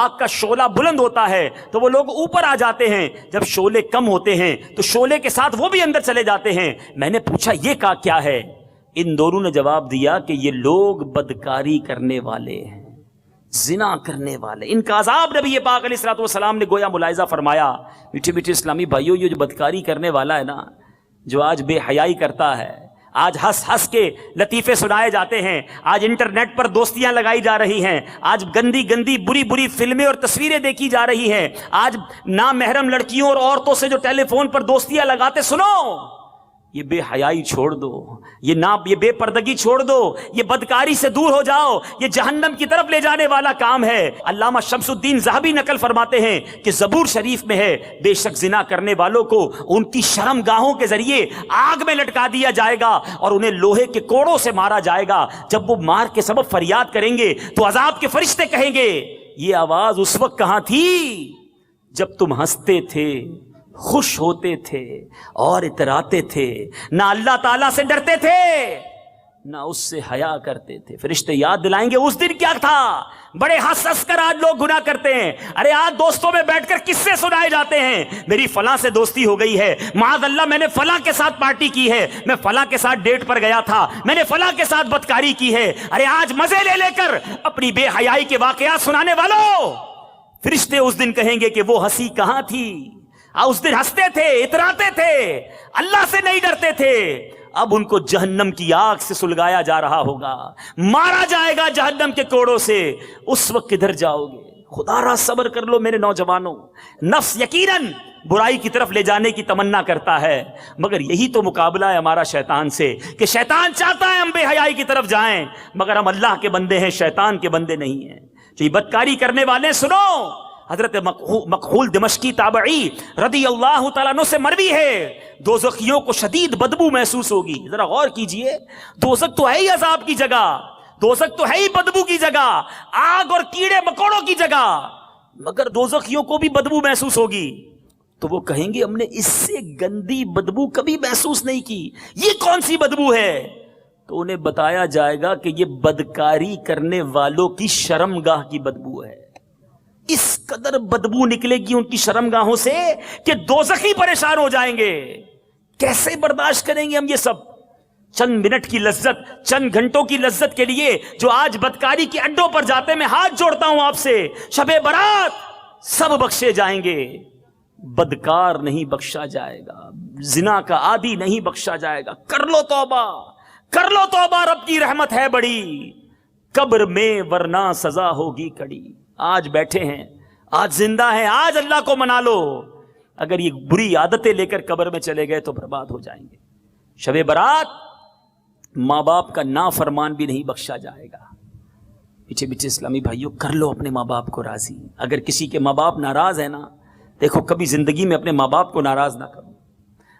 آگ کا شعلہ بلند ہوتا ہے تو وہ لوگ اوپر آ جاتے ہیں، جب شعلے کم ہوتے ہیں تو شعلے کے ساتھ وہ بھی اندر چلے جاتے ہیں۔ میں نے پوچھا یہ کیا ہے؟ ان دونوں نے جواب دیا کہ یہ لوگ بدکاری کرنے والے ہیں، زنا کرنے والے، ان کا عذاب نبی پاک علیہ الصلوۃ والسلام نے گویا ملاحظہ فرمایا۔ میٹھے میٹھے اسلامی بھائیوں، یہ جو بدکاری کرنے والا ہے نا، جو آج بے حیائی کرتا ہے، آج ہنس ہنس کے لطیفے سنائے جاتے ہیں، آج انٹرنیٹ پر دوستیاں لگائی جا رہی ہیں، آج گندی گندی بری بری فلمیں اور تصویریں دیکھی جا رہی ہیں، آج نامحرم لڑکیوں اور عورتوں سے جو ٹیلی فون پر دوستیاں لگاتے، سنو، یہ بے حیائی چھوڑ دو، یہ بے پردگی چھوڑ دو، یہ بدکاری سے دور ہو جاؤ، یہ جہنم کی طرف لے جانے والا کام ہے۔ علامہ شمس الدین ذہبی نقل فرماتے ہیں کہ زبور شریف میں ہے، بے شک زنا کرنے والوں کو ان کی شرم گاہوں کے ذریعے آگ میں لٹکا دیا جائے گا اور انہیں لوہے کے کوڑوں سے مارا جائے گا۔ جب وہ مار کے سبب فریاد کریں گے تو عذاب کے فرشتے کہیں گے یہ آواز اس وقت کہاں تھی جب تم ہنستے تھے، خوش ہوتے تھے اور اتراتے تھے، نہ اللہ تعالیٰ سے ڈرتے تھے نہ اس سے حیا کرتے تھے۔ فرشتے یاد دلائیں گے اس دن کیا تھا۔ بڑے ہنس ہنس کر آج لوگ گناہ کرتے ہیں۔ ارے آج دوستوں میں بیٹھ کر قصے سنائے جاتے ہیں، میری فلاں سے دوستی ہو گئی ہے، معاذ اللہ میں نے فلاں کے ساتھ پارٹی کی ہے، میں فلاں کے ساتھ ڈیٹ پر گیا تھا، میں نے فلاں کے ساتھ بدکاری کی ہے۔ ارے آج مزے لے لے کر اپنی بے حیائی کے واقعات سنانے والوں، فرشتے اس دن کہیں گے کہ وہ ہنسی کہاں تھی؟ اس دن ہنستے تھے، اتراتے تھے، اللہ سے نہیں ڈرتے تھے۔ اب ان کو جہنم کی آگ سے سلگایا جا رہا ہوگا، مارا جائے گا جہنم کے کوڑوں سے۔ اس وقت کدھر جاؤ گے؟ خدا را صبر کر لو میرے نوجوانوں۔ نفس یقیناً برائی کی طرف لے جانے کی تمنا کرتا ہے، مگر یہی تو مقابلہ ہے ہمارا شیطان سے، کہ شیطان چاہتا ہے ہم بے حیائی کی طرف جائیں، مگر ہم اللہ کے بندے ہیں، شیطان کے بندے نہیں ہیں۔ تو یہ بدکاری کرنے والے سنو، حضرت مکحول دمشقی تابعی رضی اللہ تعالیٰ عنہ سے مروی ہے، دوزخیوں کو شدید بدبو محسوس ہوگی۔ ذرا غور کیجئے، دوزخ تو ہے ہی عذاب کی جگہ، دوزخ تو ہے ہی بدبو کی جگہ، آگ اور کیڑے مکوڑوں کی جگہ، مگر دوزخیوں کو بھی بدبو محسوس ہوگی۔ تو وہ کہیں گے ہم نے اس سے گندی بدبو کبھی محسوس نہیں کی، یہ کون سی بدبو ہے؟ تو انہیں بتایا جائے گا کہ یہ بدکاری کرنے والوں کی شرمگاہ کی بدبو ہے۔ اس قدر بدبو نکلے گی ان کی شرمگاہوں سے کہ دوزخی پریشان ہو جائیں گے۔ کیسے برداشت کریں گے ہم یہ سب؟ چند منٹ کی لذت، چند گھنٹوں کی لذت کے لیے جو آج بدکاری کے اڈوں پر جاتے، میں ہاتھ جوڑتا ہوں آپ سے، شب برات سب بخشے جائیں گے، بدکار نہیں بخشا جائے گا، زنا کا عادی نہیں بخشا جائے گا۔ کر لو توبہ، کر لو توبہ، رب کی رحمت ہے بڑی، قبر میں ورنہ سزا ہوگی کڑی۔ آج بیٹھے ہیں، آج زندہ ہیں، آج اللہ کو منا لو، اگر یہ بری عادتیں لے کر قبر میں چلے گئے تو برباد ہو جائیں گے۔ شب برات ماں باپ کا نافرمان بھی نہیں بخشا جائے گا۔ پیچھے پیچھے اسلامی بھائیوں، کر لو اپنے ماں باپ کو راضی۔ اگر کسی کے ماں باپ ناراض ہیں نا، دیکھو کبھی زندگی میں اپنے ماں باپ کو ناراض نہ کرو،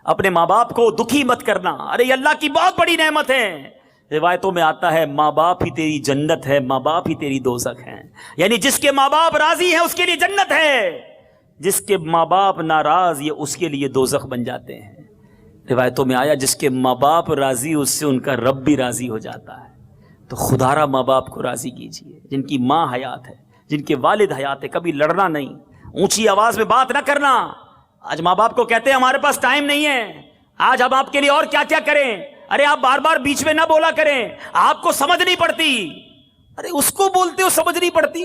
اپنے ماں باپ کو دکھی مت کرنا۔ ارے یہ اللہ کی بہت بڑی نعمت ہے۔ روایتوں میں آتا ہے ماں باپ ہی تیری جنت ہے، ماں باپ ہی تیری دوزخ ہے، یعنی جس کے ماں باپ راضی ہیں اس کے لیے جنت ہے، جس کے ماں باپ ناراض یہ اس کے لیے دوزخ بن جاتے ہیں۔ روایتوں میں آیا جس کے ماں باپ راضی اس سے ان کا رب بھی راضی ہو جاتا ہے۔ تو خدا را ماں باپ کو راضی کیجئے، جن کی ماں حیات ہے، جن کے والد حیات ہے، کبھی لڑنا نہیں، اونچی آواز میں بات نہ کرنا۔ آج ماں باپ کو کہتے ہیں ہمارے پاس ٹائم نہیں ہے، آج ہم آپ کے لیے اور کیا کیا کریں۔ ارے آپ بار بار بیچ میں نہ بولا کریں، آپ کو سمجھ نہیں پڑتی۔ ارے اس کو بولتے ہو سمجھ نہیں پڑتی،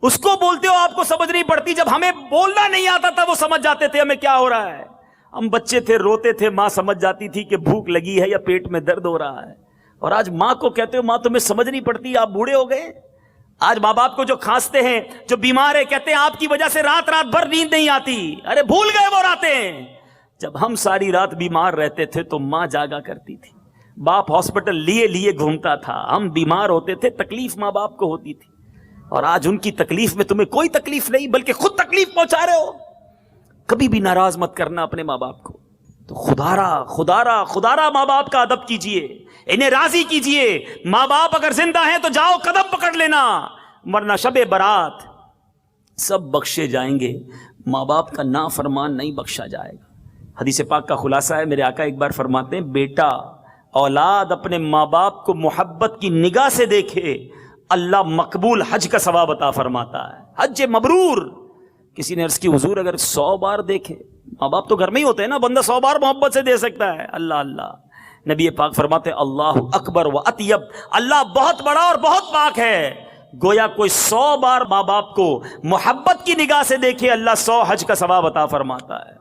اس کو بولتے ہو آپ کو سمجھ نہیں پڑتی۔ جب ہمیں بولنا نہیں آتا تھا وہ سمجھ جاتے تھے ہمیں کیا ہو رہا ہے۔ ہم بچے تھے، روتے تھے، ماں سمجھ جاتی تھی کہ بھوک لگی ہے یا پیٹ میں درد ہو رہا ہے۔ اور آج ماں کو کہتے ہو ماں تمہیں سمجھ نہیں پڑتی، آپ بوڑھے ہو گئے۔ آج ماں باپ کو جو کھانستے ہیں، جو بیمار ہے، کہتے ہیں آپ کی وجہ سے رات رات بھر نیند نہیں آتی۔ ارے بھول گئے وہ راتیں جب ہم ساری رات بیمار رہتے تھے تو ماں جاگا کرتی تھی، باپ ہاسپٹل لیے لیے گھومتا تھا، ہم بیمار ہوتے تھے، تکلیف ماں باپ کو ہوتی تھی۔ اور آج ان کی تکلیف میں تمہیں کوئی تکلیف نہیں، بلکہ خود تکلیف پہنچا رہے ہو۔ کبھی بھی ناراض مت کرنا اپنے ماں باپ کو۔ تو خدا را ماں باپ کا ادب کیجئے، انہیں راضی کیجئے۔ ماں باپ اگر زندہ ہیں تو جاؤ قدم پکڑ لینا، ورنہ شب برات سب بخشے جائیں گے، ماں باپ کا نافرمان نہیں بخشا جائے گا۔ حدیث پاک کا خلاصہ ہے، میرے آقا ایک بار فرماتے ہیں بیٹا اولاد اپنے ماں باپ کو محبت کی نگاہ سے دیکھے، اللہ مقبول حج کا ثواب عطا فرماتا ہے، حج مبرور۔ کسی نے عرض کی حضور اگر 100 بار دیکھے، ماں باپ تو گھر میں ہی ہوتے ہیں نا، بندہ 100 بار محبت سے دے سکتا ہے۔ اللہ اللہ، نبی پاک فرماتے اللہ اکبر و اطیب، اللہ بہت بڑا اور بہت پاک ہے۔ گویا کوئی 100 بار ماں باپ کو محبت کی نگاہ سے دیکھے، اللہ 100 حج کا ثواب عطا فرماتا ہے۔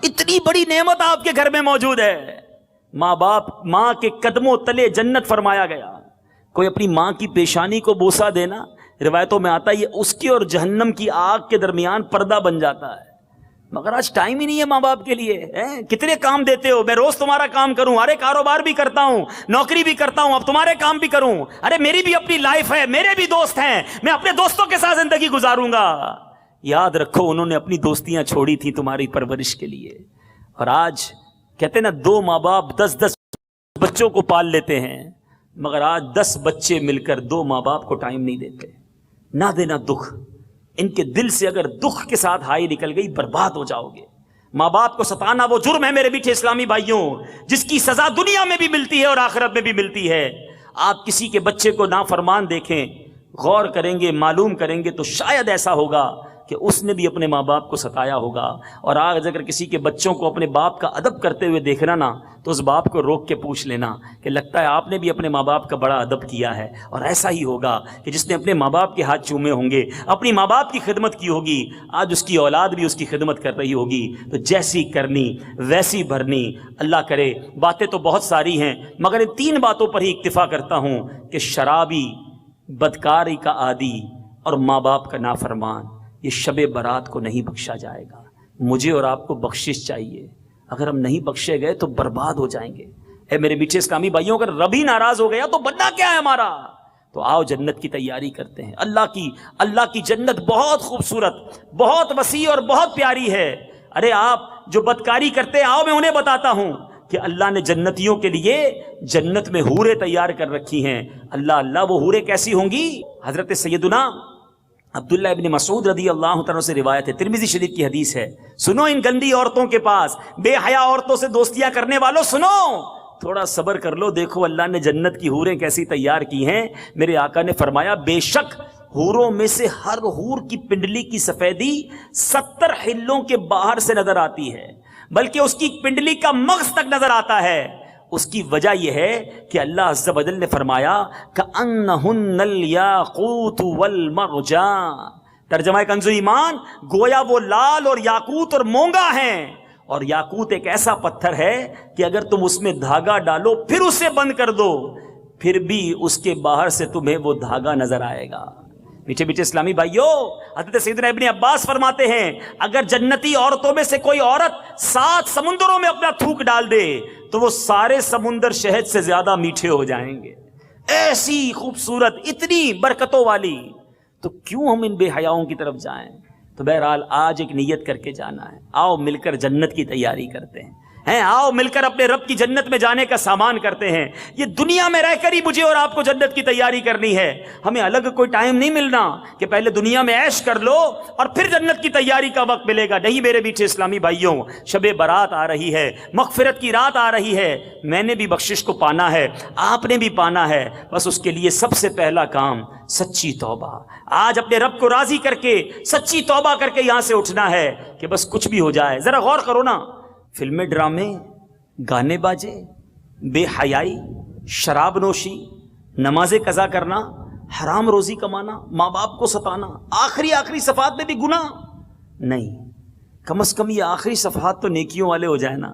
اتنی بڑی نعمت آپ کے گھر میں موجود ہے۔ ماں باپ، ماں کے قدموں تلے جنت فرمایا گیا۔ کوئی اپنی ماں کی پیشانی کو بوسہ دینا، روایتوں میں آتا ہے یہ اس کی اور جہنم کی آگ کے درمیان پردہ بن جاتا ہے۔ مگر آج ٹائم ہی نہیں ہے ماں باپ کے لیے۔ کتنے کام دیتے ہو، میں روز تمہارا کام کروں، ارے کاروبار بھی کرتا ہوں، نوکری بھی کرتا ہوں، اب تمہارے کام بھی کروں، ارے میری بھی اپنی لائف ہے، میرے بھی دوست ہیں، میں اپنے دوستوں کے ساتھ زندگی گزاروں گا۔ یاد رکھو انہوں نے اپنی دوستیاں چھوڑی تھیں تمہاری پرورش کے لیے، اور آج کہتے ہیں نا 2 ماں باپ 10 بچوں کو پال لیتے ہیں، مگر آج 10 بچے مل کر 2 ماں باپ کو ٹائم نہیں دیتے۔ نہ دینا دکھ، ان کے دل سے اگر دکھ کے ساتھ ہائی نکل گئی برباد ہو جاؤ گے۔ ماں باپ کو ستانا وہ جرم ہے میرے میٹھے اسلامی بھائیوں، جس کی سزا دنیا میں بھی ملتی ہے اور آخرت میں بھی ملتی ہے۔ آپ کسی کے بچے کو نافرمان دیکھیں، غور کریں گے، معلوم کریں گے تو شاید ایسا ہوگا کہ اس نے بھی اپنے ماں باپ کو ستایا ہوگا۔ اور آج اگر کسی کے بچوں کو اپنے باپ کا ادب کرتے ہوئے دیکھنا نا، تو اس باپ کو روک کے پوچھ لینا کہ لگتا ہے آپ نے بھی اپنے ماں باپ کا بڑا ادب کیا ہے۔ اور ایسا ہی ہوگا کہ جس نے اپنے ماں باپ کے ہاتھ چومے ہوں گے، اپنی ماں باپ کی خدمت کی ہوگی، آج اس کی اولاد بھی اس کی خدمت کر رہی ہوگی۔ تو جیسی کرنی ویسی بھرنی۔ اللہ کرے، باتیں تو بہت ساری ہیں مگر ان 3 باتوں پر ہی اکتفا کرتا ہوں کہ شرابی، بدکاری کا عادی اور ماں باپ کا نافرمان، یہ شب برات کو نہیں بخشا جائے گا۔ مجھے اور آپ کو بخشش چاہیے، اگر ہم نہیں بخشے گئے تو برباد ہو جائیں گے۔ اے میرے میٹھے اسلامی بھائیوں، اگر رب ہی ناراض ہو گیا تو بننا کیا ہے ہمارا؟ تو آؤ جنت کی تیاری کرتے ہیں۔ اللہ کی جنت بہت خوبصورت، بہت وسیع اور بہت پیاری ہے۔ ارے آپ جو بدکاری کرتے ہیں، آؤ میں انہیں بتاتا ہوں کہ اللہ نے جنتیوں کے لیے جنت میں حوریں تیار کر رکھی ہیں۔ اللہ وہ حوریں کیسی ہوں گی؟ حضرت سیدنا عبداللہ ابن مسعود رضی اللہ تعالیٰ سے روایت ہے، ترمذی شریف کی حدیث ہے، سنو ان گندی عورتوں کے پاس، بے حیا عورتوں سے دوستیاں کرنے والوں سنو، تھوڑا صبر کر لو، دیکھو اللہ نے جنت کی حوریں کیسی تیار کی ہیں۔ میرے آقا نے فرمایا بے شک حوروں میں سے ہر حور کی پنڈلی کی سفیدی 70 ہلوں کے باہر سے نظر آتی ہے، بلکہ اس کی پنڈلی کا مغز تک نظر آتا ہے۔ اس کی وجہ یہ ہے کہ اللہ عز و جل نے فرمایا کأنہن الیاقوت والمرجان، ترجمہ کنز ایمان، گویا وہ لال اور یاقوت اور مونگا ہیں۔ اور یاقوت ایک ایسا پتھر ہے کہ اگر تم اس میں دھاگا ڈالو پھر اسے بند کر دو، پھر بھی اس کے باہر سے تمہیں وہ دھاگا نظر آئے گا۔ میٹھے میٹھے اسلامی بھائیوں، حضرت سیدنا ابن عباس فرماتے ہیں اگر جنتی عورتوں میں سے کوئی عورت 7 سمندروں میں اپنا تھوک ڈال دے تو وہ سارے سمندر شہد سے زیادہ میٹھے ہو جائیں گے۔ ایسی خوبصورت، اتنی برکتوں والی، تو کیوں ہم ان بے حیاؤں کی طرف جائیں؟ تو بہرحال آج ایک نیت کر کے جانا ہے، آؤ مل کر جنت کی تیاری کرتے ہیں، آؤ مل کر اپنے رب کی جنت میں جانے کا سامان کرتے ہیں۔ یہ دنیا میں رہ کر ہی مجھے اور آپ کو جنت کی تیاری کرنی ہے، ہمیں الگ کوئی ٹائم نہیں ملنا کہ پہلے دنیا میں عیش کر لو اور پھر جنت کی تیاری کا وقت ملے گا۔ نہیں میرے میٹھے اسلامی بھائیوں، شب برات آ رہی ہے، مغفرت کی رات آ رہی ہے، میں نے بھی بخشش کو پانا ہے، آپ نے بھی پانا ہے، بس اس کے لیے سب سے پہلا کام سچی توبہ۔ آج اپنے رب کو راضی کر کے سچی توبہ کر کے یہاں سے اٹھنا ہے کہ بس کچھ بھی ہو جائے۔ ذرا غور کرو نا، فلمیں، ڈرامے، گانے باجے، بے حیائی، شراب نوشی، نماز قضا کرنا، حرام روزی کمانا، ماں باپ کو ستانا، آخری صفحات میں بھی گناہ نہیں، کم از کم یہ آخری صفحات تو نیکیوں والے ہو جائیں نا،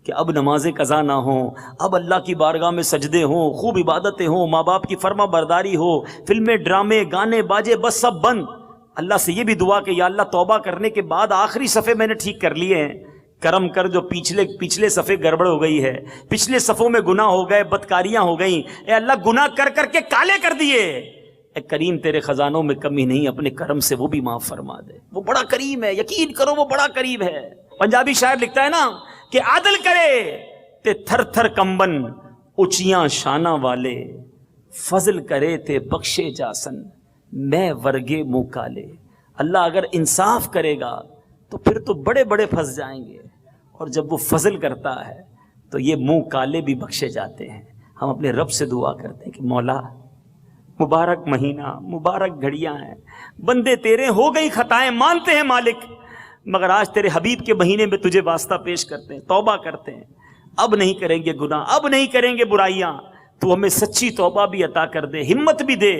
کہ اب نماز قضا نہ ہوں، اب اللہ کی بارگاہ میں سجدے ہوں، خوب عبادتیں ہوں، ماں باپ کی فرما برداری ہو، فلمیں، ڈرامے، گانے باجے بس سب بند۔ اللہ سے یہ بھی دعا کہ یا اللہ توبہ کرنے کے بعد آخری صفحے میں نے ٹھیک کر لیے ہیں، کرم کر جو پچھلے صفحے گڑبڑ ہو گئی ہے، پچھلے صفوں میں گناہ ہو گئے، بدکاریاں ہو گئیں، اے اللہ گناہ کر کر کے کالے کر دیے، اے کریم تیرے خزانوں میں کمی نہیں، اپنے کرم سے وہ بھی معاف فرما دے، وہ بڑا کریم ہے، یقین کرو وہ بڑا کریم ہے۔ پنجابی شاعر لکھتا ہے نا کہ عدل کرے تے تھر تھر کمبن اونچیاں شانہ والے، فضل کرے تے بخشے جاسن میں ورگے منہ کالے۔ اللہ اگر انصاف کرے گا تو پھر تو بڑے بڑے پھنس جائیں گے، اور جب وہ فضل کرتا ہے تو یہ منہ کالے بھی بخشے جاتے ہیں۔ ہم اپنے رب سے دعا کرتے ہیں کہ مولا مبارک مہینہ، مبارک گھڑیاں ہیں، بندے تیرے ہو گئی خطائیں، مانتے ہیں مالک، مگر آج تیرے حبیب کے مہینے میں تجھے واسطہ پیش کرتے ہیں، توبہ کرتے ہیں، اب نہیں کریں گے گناہ، اب نہیں کریں گے برائیاں، تو ہمیں سچی توبہ بھی عطا کر دے، ہمت بھی دے،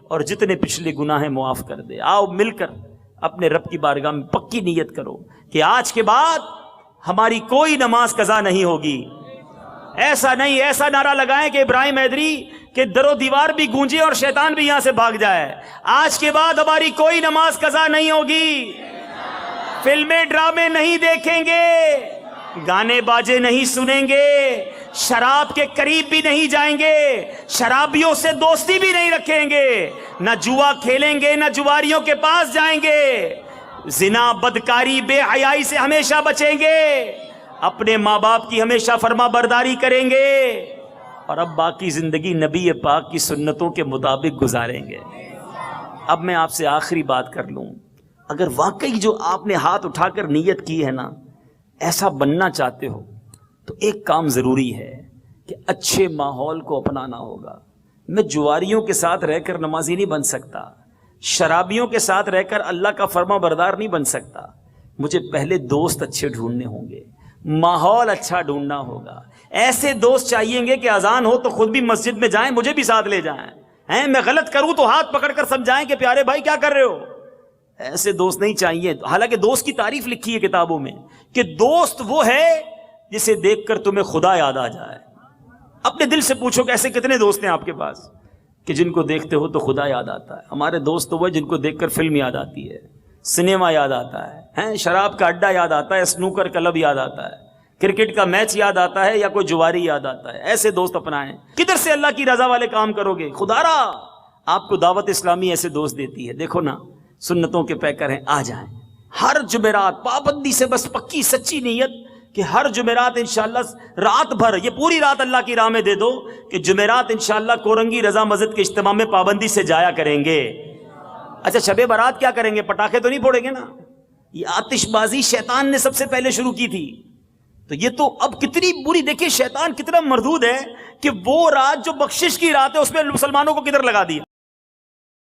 اور جتنے پچھلے گناہ ہیں معاف کر دے۔ آؤ مل کر اپنے رب کی بارگاہ میں پکی نیت کرو کہ آج کے بعد ہماری کوئی نماز قضا نہیں ہوگی۔ ایسا نہیں، ایسا نعرہ لگائیں کہ ابراہیم حیدری کہ در و دیوار بھی گونجے اور شیطان بھی یہاں سے بھاگ جائے۔ آج کے بعد ہماری کوئی نماز قضا نہیں ہوگی، فلمیں ڈرامے نہیں دیکھیں گے، گانے باجے نہیں سنیں گے، شراب کے قریب بھی نہیں جائیں گے، شرابیوں سے دوستی بھی نہیں رکھیں گے، نہ جوا کھیلیں گے، نہ جواریوں کے پاس جائیں گے، زنا، بدکاری، بے حیائی سے ہمیشہ بچیں گے، اپنے ماں باپ کی ہمیشہ فرما برداری کریں گے، اور اب باقی زندگی نبی پاک کی سنتوں کے مطابق گزاریں گے۔ اب میں آپ سے آخری بات کر لوں، اگر واقعی جو آپ نے ہاتھ اٹھا کر نیت کی ہے نا، ایسا بننا چاہتے ہو، تو ایک کام ضروری ہے کہ اچھے ماحول کو اپنانا ہوگا۔ میں جواریوں کے ساتھ رہ کر نمازی نہیں بن سکتا، شرابیوں کے ساتھ رہ کر اللہ کا فرما بردار نہیں بن سکتا، مجھے پہلے دوست اچھے ڈھونڈنے ہوں گے، ماحول اچھا ڈھونڈنا ہوگا، ایسے دوست چاہیے گے کہ اذان ہو تو خود بھی مسجد میں جائیں، مجھے بھی ساتھ لے جائیں، میں غلط کروں تو ہاتھ پکڑ کر سمجھائیں کہ پیارے بھائی کیا کر رہے ہو۔ ایسے دوست نہیں چاہیے۔ حالانکہ دوست کی تعریف لکھی ہے کتابوں میں کہ دوست وہ ہے جسے دیکھ کر تمہیں خدا یاد آ جائے۔ اپنے دل سے پوچھو کہ ایسے کتنے دوست ہیں آپ کے پاس کہ جن کو دیکھتے ہو تو خدا یاد آتا ہے؟ ہمارے دوست تو وہ جن کو دیکھ کر فلم یاد آتی ہے، سنیما یاد آتا ہے، شراب کا اڈا یاد آتا ہے، سنوکر کلب یاد آتا ہے، کرکٹ کا میچ یاد آتا ہے، یا کوئی جواری یاد آتا ہے۔ ایسے دوست اپنائیں۔ کدھر سے اللہ کی رضا والے کام کرو گے؟ خدا را آپ کو دعوت اسلامی ایسے دوست دیتی ہے۔ دیکھو نا، سنتوں کے پیکر ہیں، آ جائیں ہر جمعرات، پابندی سے، بس پکی سچی نیت کہ ہر جمعرات انشاءاللہ رات بھر، یہ پوری رات اللہ کی راہ میں دے دو کہ جمعرات انشاءاللہ کورنگی رضا مسجد کے اجتماع میں پابندی سے جایا کریں گے۔ اچھا، شب برات کیا کریں گے؟ پٹاخے تو نہیں پھوڑیں گے نا؟ یہ آتش بازی شیطان نے سب سے پہلے شروع کی تھی، تو یہ تو اب کتنی بری، دیکھیں شیطان کتنا مردود ہے کہ وہ رات جو بخشش کی رات ہے اس میں مسلمانوں کو کدھر لگا دیا۔